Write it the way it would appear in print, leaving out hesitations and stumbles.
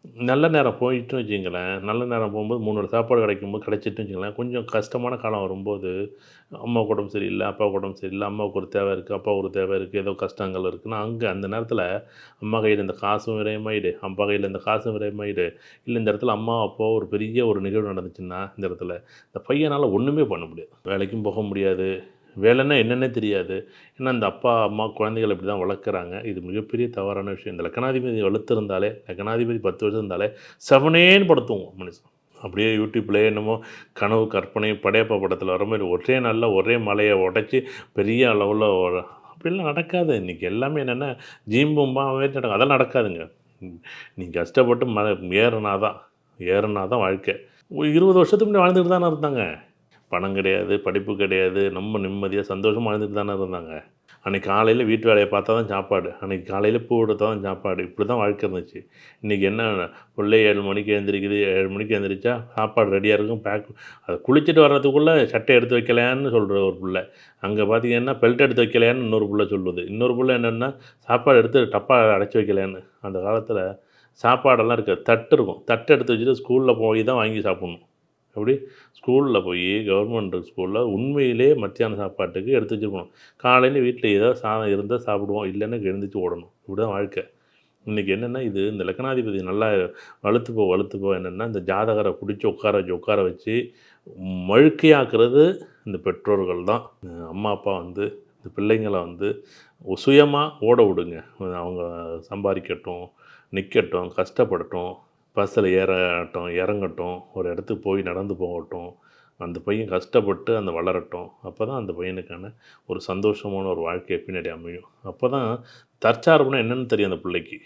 நல்ல நேரம் போயிட்டுன்னு வச்சுக்கங்களேன், நல்ல நேரம் போகும்போது 3 வேள சாப்பாடு கிடைக்கும்போது கிடைச்சிட்டுன்னு வச்சுக்கங்களேன், கொஞ்சம் கஷ்டமான காலம் வரும்போது, அம்மாவுக்கு உடம்பு சரியில்ல, அப்பாவுக்கு உடம்பு சரியில்ல, அம்மாவுக்கு ஒரு தேவை இருக்குது, அப்பாவுக்கு ஒரு தேவை இருக்குது, ஏதோ கஷ்டங்கள் இருக்குன்னா, அங்க அந்த நேரத்தில அம்மா கையில இந்த காசும் விரயமாயிடு, அப்பா கையில இந்த காசும் விரயமாயிடு, இல்ல இந்த இடத்துல அம்மா, அப்பாவோ ஒரு பெரிய ஒரு நிகழ்வு நடந்துச்சுன்னா, இந்த இடத்துல இந்த பையனால ஒண்ணுமே பண்ண முடியாது. வேலைக்கும் போக முடியாது. வேலைன்னா என்னன்னே தெரியாது. ஏன்னா, இந்த அப்பா, அம்மா குழந்தைகள இப்படி தான் வளர்க்குறாங்க. இது மிகப்பெரிய தவறான விஷயம். இந்த லக்னாதிபதி வலுத்திருந்தாலே, லக்னாதிபதி 10 வருஷம் இருந்தாலே, செவனேன்னு படுத்துவான் மனுஷன். அப்படியே யூடியூப்லயே என்னமோ கனவு, கற்பனை, படையப்பா படத்தில வர மாரி ஒரே நாள்ல ஒரே மலைய உடைச்சு பெரிய அளவுல அப்படிலாம் நடக்காது. இன்னைக்கு எல்லாமே என்னன்னா, ஜீம் பூம்பா மாரி நடக்கும். அதெல்லாம் நடக்காதுங்க. நீ கஷ்டப்பட்டு ஏறுனா தான் வாழ்க்கை. ஒரு 20 வருஷத்துக்கு முன்னாடி வாழ்ந்துட்டு தானே இருந்தாங்க. பணம் கிடையாது, படிப்பு கிடையாது. நம்ம நிம்மதியா, சந்தோஷமா வாழ்ந்துட்டு தானே இருந்தாங்க. அன்னைக்கு காலையில வீட்டு வேலைய பார்த்தா தான் சாப்பாடு. அன்னைக்கு காலையில பூ எடுத்தா தான் சாப்பாடு. இப்படி தான் வாழ்க்கை இருந்துச்சு. இன்னைக்கு என்ன புள்ள 7 மணிக்கு எழுந்திரிக்குது. 7 மணிக்கு எந்திரிச்சா சாப்பாடு ரெடியா இருக்கும். அது குளிச்சுட்டு வர்றதுக்குள்ள சட்டை எடுத்து வைக்கலையான்னு சொல்ற ஒரு புள்ள. அங்க பார்த்தீங்கன்னா, பெல்ட் எடுத்து வைக்கலையான்னு இன்னொரு புள்ள சொல்லுது. இன்னொரு புள்ள என்னன்னா, சாப்பாடு எடுத்து டப்பா அடைச்சு வைக்கலையான்னு. அந்த காலத்தில சாப்பாடெல்லாம் இருக்காது. தட்டு இருக்கும். தட்டு எடுத்து வச்சுட்டு ஸ்கூல்ல போய் தான் வாங்கி சாப்பிடணும். எப்படி? ஸ்கூல்ல போயி கவர்மெண்ட் ஸ்கூல்ல உண்மையிலேயே மத்தியான சாப்பாட்டுக்கு எடுத்து வச்சுருக்கணும். காலையில வீட்ல ஏதாவது சாதம் இருந்தா சாப்பிடுவோம். இல்லன்னா எழுந்திரிச்சு ஓடணும். இப்படிதான் வாழ்க்கை. இன்னைக்கு என்னன்னா, இது இந்த லக்னாதிபதி நல்லா வலுத்து போ என்னன்னா, இந்த ஜாதகர புடிச்சு உட்கார வச்சு மழுக்கையாக்குறது இந்த பெற்றோர்கள் தான். அம்மா, அப்பா வந்து இந்த பிள்ளைங்கள வந்து சுயமா ஓட விடுங்க. அவங்க சம்பாரிக்கட்டும், நிக்கட்டும், கஷ்டப்படட்டும். பஸ்ஸில் ஏறட்டும், இறங்கட்டும், ஒரு இடத்துக்கு போய் நடந்து போகட்டும். அந்த பையன் கஷ்டப்பட்டு அந்த வளரட்டும். அப்போ தான் அந்த பையனுக்கான ஒரு சந்தோஷமான ஒரு வாழ்க்கை பின்னாடி அமையும். அப்போ தான் தற்சார்புனா என்னன்னு தெரியும் அந்த பிள்ளைக்கு.